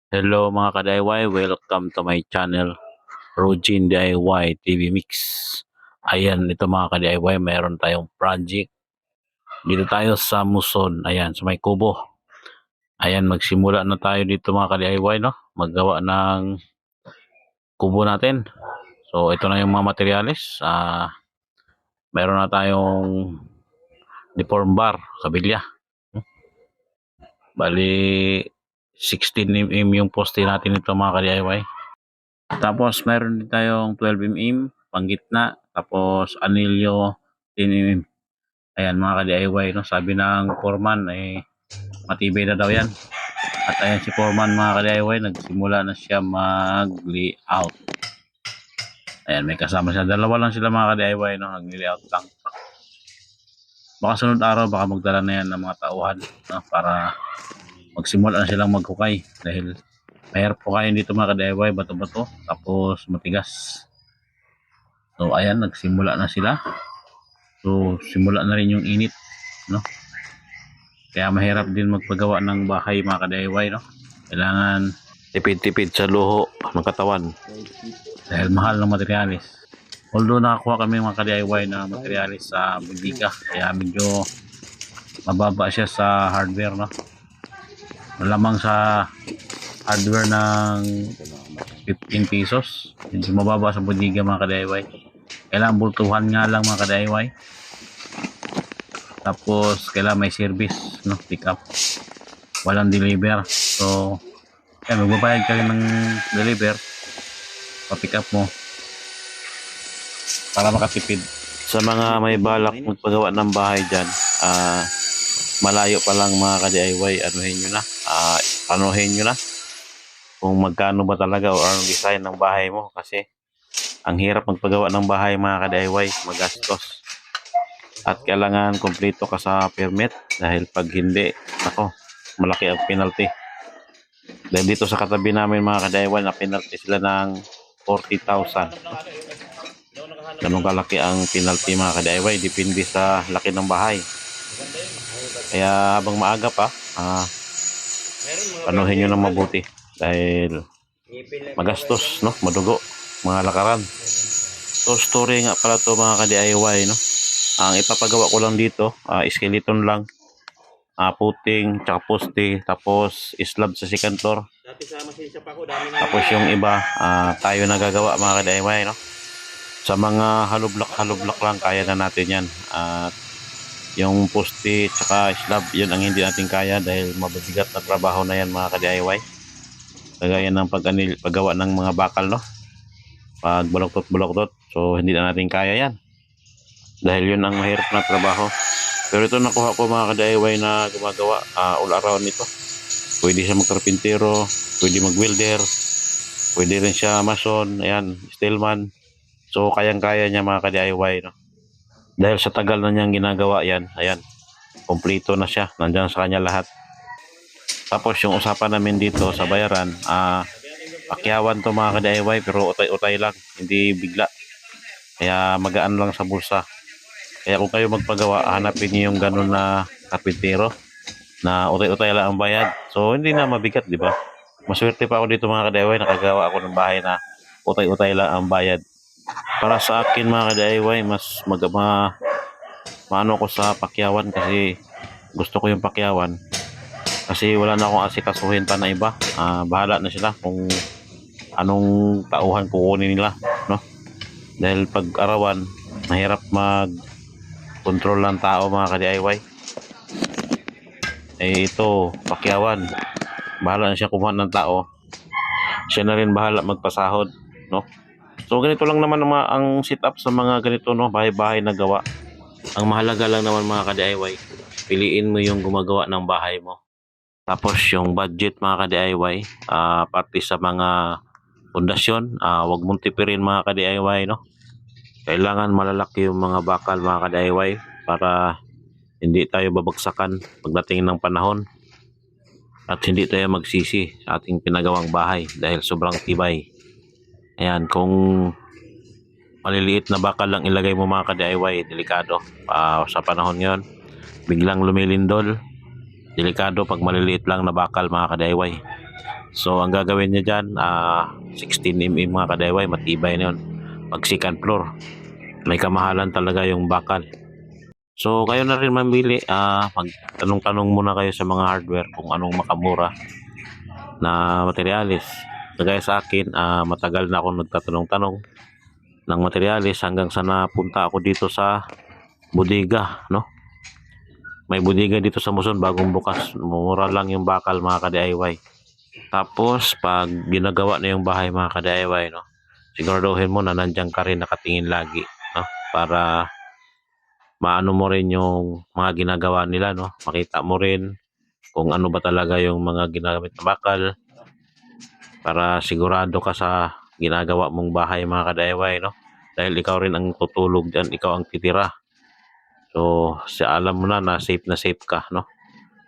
Hello mga ka-DIY, welcome to my channel, Rogin DIY TV Mix. Ayan, ito mga ka-DIY, mayroon tayong project. Dito tayo sa Muson, ayan, sa may kubo. Ayan, magsimula na tayo dito mga ka-DIY, no? Maggawa ng kubo natin. So, ito na yung mga materyales. Mayroon na tayong deform bar, kabilya. Bali, 16mm yung poste natin ito mga ka-DIY. Tapos meron din tayong 12mm panggitna, tapos anilyo 10mm. Ayan mga ka-DIY, no? Sabi ng foreman matibay na daw yan. At ayan si foreman mga ka-DIY, nagsimula na siya mag-layout. Ayan, may kasama siya. Dalawa lang sila mga ka-DIY, no? Nag-layout lang. Baka sunod araw, baka magdala na yan ng mga tauhan, no? Para magsimula na silang maghukay. Dahil mahirap po kayo dito mga ka-DIY, bato-bato, tapos matigas. So ayan, nagsimula na sila. So simula na rin yung init, no? Kaya mahirap din magpagawa ng bahay mga ka-DIY, no? Kailangan tipid-tipid sa luho ng katawan dahil mahal ng materialis. Although nakakuha kami mga ka-DIY na materialis sa Budica, kaya medyo mababa siya sa hardware, no? Malamang sa hardware ng 15 pesos, medyo mababa sa Budica mga ka-DIY. Kailangan bultuhan nga lang mga ka-DIY. Tapos kailangan may service, no? Pick up, walang deliver. So yan, magbabayad ka rin ng deliver, pa-pick up mo para makatipid. Sa mga may balak magpagawa ng bahay dyan, malayo pa lang mga ka-DIY, anuhin nyo na kung magkano ba talaga o anong design ng bahay mo, kasi ang hirap magpagawa ng bahay mga ka-DIY, magastos. At kailangan kumpleto ka sa permit, dahil pag hindi, ako, malaki ang penalty. Dahil dito sa katabi namin mga ka-DIY, na penalty sila ng 40,000. Ganun kalaki ang penalty mga ka-DIY, depende sa laki ng bahay. Kaya habang maaga pa, panuhin nyo ng mabuti dahil magastos, no? Madugo, mga lakaran. So story nga pala to mga ka-DIY, no? Ang ipapagawa ko lang dito, skeleton lang, puting, tsaka poste, tapos slab sa second floor. Tapos yung iba, tayo nagagawa mga ka-DIY, no? Sa mga haloblak lang, kaya na natin yan. At yung poste, tsaka slab, yun ang hindi natin kaya dahil mabibigat na trabaho na yan mga ka-DIY. Kagaya ng paggawa ng mga bakal, no? Pag buloktot, so hindi na natin kaya yan. Dahil yun ang mahirap na trabaho. Pero ito nakuha ko mga ka-DIY na gumagawa all around nito. Pwede siya magkarpintero, pwede mag-welder, pwede rin siya mason, ayan, steelman. So kayang-kaya niya mga ka-DIY, no? Dahil sa tagal na niyang ginagawa yan, ayan, kompleto na siya, nandiyan sa kanya lahat. Tapos yung usapan namin dito sa bayaran, pakyawan to mga ka-DIY, pero utay-utay lang, hindi bigla. Kaya magaan lang sa bulsa. Kaya kung kayo magpagawa, hanapin niyo yung ganun na karpintero na utay-utay lang ang bayad. So hindi na mabigat, di ba? Maswerte pa ako dito mga ka-DIY, nakagawa ako ng bahay na utay-utay lang ang bayad. Para sa akin mga ka-DIY, mas maano ko sa pakyawan, kasi gusto ko yung pakyawan. Kasi wala na akong asikasuhin pa na iba. Bahala na sila kung anong tauhan kukunin nila, no? Dahil pag arawan, mahirap mag-control ng tao mga ka-DIY. Ito, pakyawan, bahala na siya kumuha ng tao. Siya na rin bahala magpasahod, no? So ganito lang naman ang setup sa mga ganito, no, bahay-bahay na gawa. Ang mahalaga lang naman mga ka-DIY, piliin mo yung gumagawa ng bahay mo. Tapos yung budget mga ka-DIY, pati sa mga pundasyon, wag mong tipirin mga ka-DIY, no? Kailangan malalaki yung mga bakal mga ka-DIY para hindi tayo babagsakan pagdating ng panahon. At hindi tayo magsisi sa ating pinagawang bahay dahil sobrang tibay. Ayan, kung maliliit na bakal lang ilagay mo mga ka-DIY, delikado. Sa panahon ngayon, biglang lumilindol. Delikado pag maliliit lang na bakal mga ka-DIY. So ang gagawin niya dyan, 16 mm mga ka-DIY, matibay na yun. Pag second floor, may kamahalan talaga yung bakal. So kayo na rin mamili, magtanong-tanong muna kayo sa mga hardware kung anong makamura na materialis. Kagaya sa akin, matagal na ako nagtatanong-tanong ng materialis hanggang sa napunta ako dito sa bodega, no? May bodega dito sa Muson, bagong bukas. Mura lang yung bakal mga ka-DIY. Tapos pag ginagawa na yung bahay mga ka-DIY, no? Siguraduhin mo na nandiyan ka rin nakatingin lagi, no? Para maano mo rin yung mga ginagawa nila, no? Makita mo rin kung ano ba talaga yung mga ginagamit na bakal para sigurado ka sa ginagawa mong bahay mga ka-DIY, no? Dahil ikaw rin ang tutulog diyan, ikaw ang titira. So, alam mo na safe ka, no?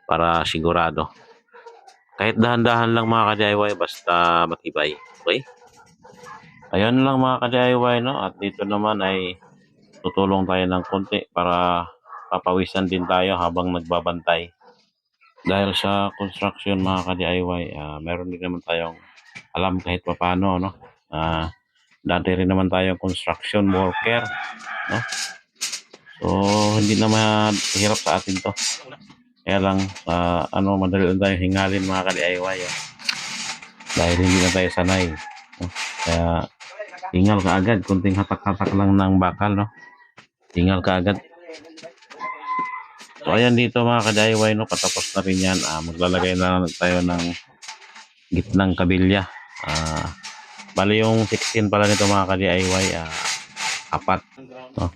Para sigurado. Kahit dahan-dahan lang mga ka-DIY, basta matibay. Okay? Ayun lang mga ka-DIY, no? At dito naman ay tutulong tayo ng konti para papawisan din tayo habang nagbabantay. Dahil sa construction mga ka-DIY, meron din naman tayong alam kahit paano, no? Dati rin naman tayong construction worker, no? So, hindi na mahirap sa atin to. Kaya lang, madali lang tayo hingalin mga ka-DIY. Dahil hindi na tayo sanay. No? Kaya, hingal ka agad. Kunting hatak-hatak lang ng bakal, no? Hingal ka agad. So, ayan dito mga ka-DIY, no? Patapos na rin yan. Maglalagay na tayo ng gitnang kabilya. Bali yung 16 pala nito mga ka-DIY, 4. No?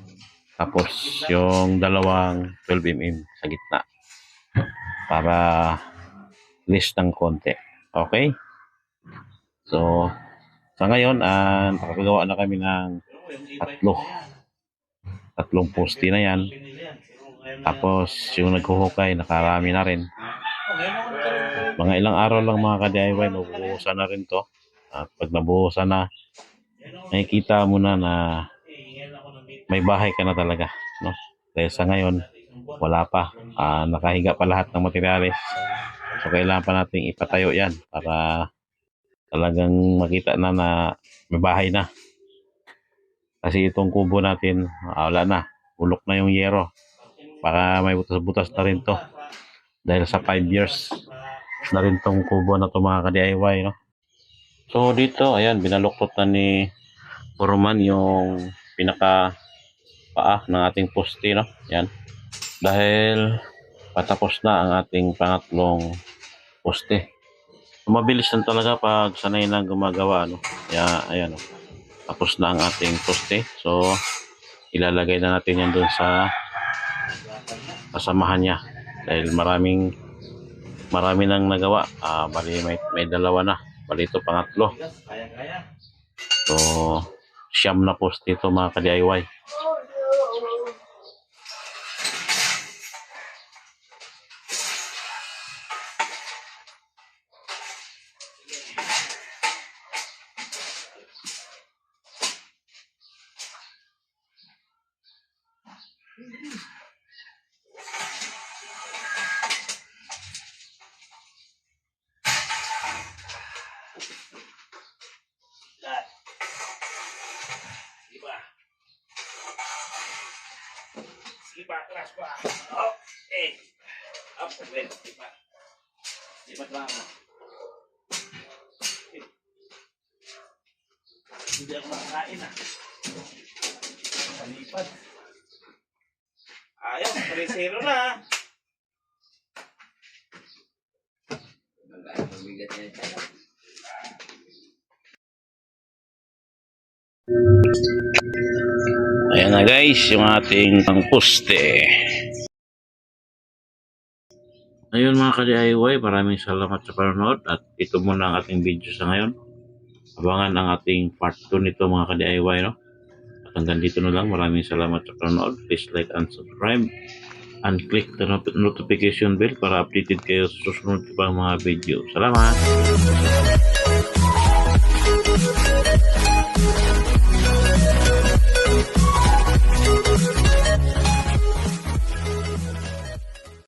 Tapos yung dalawang 12 mm sa gitna para list ng konti. Okay? So, sa ngayon, nakagawa na kami ng tatlong poste na yan. Tapos yung naghuhukay, nakarami na rin. Mga ilang araw lang mga ka-DIY, mabuhusan na rin to. At pag nabuhusan na, nakikita mo na may bahay ka na talaga, no? Dahil sa ngayon, wala pa. Nakahiga pa lahat ng materyales. So, kailangan pa natin ipatayo yan para talagang makita na may bahay na. Kasi itong kubo natin, wala na. Bulok na yung yero. Baka may butas-butas na rin to. Dahil sa 5 years na rin tong kubo na to mga ka-DIY, no? So, dito, ayan, binaluktot na ni Foreman yung pinaka paa ng ating poste, no? Yan. Dahil patapos na ang ating pangatlong poste. Mabilis lang talaga pag sanay na gumagawa, no? Kaya, ayan, no? Tapos na ang ating poste. So, ilalagay na natin yan dun sa kasamahan niya. Dahil marami nang nagawa. Bali, may dalawa na. Bali, ito pangatlo. So, siyam na poste ito mga ka-DIY. Keras pa. Okay. Up, wait. Lipat lang ako. Hindi ako makakain Lipat. Ayaw, 3-0 na. Ayan na guys, yung ating pangposte. Ayun mga ka-DIY, maraming salamat sa panonood at ito muna ang ating video sa ngayon. Abangan ang ating part 2 nito mga ka-DIY, no? At hanggang dito na lang, maraming salamat sa panonood. Please like and subscribe and click the notification bell para updated kayo sa susunod pang mga video. Salamat!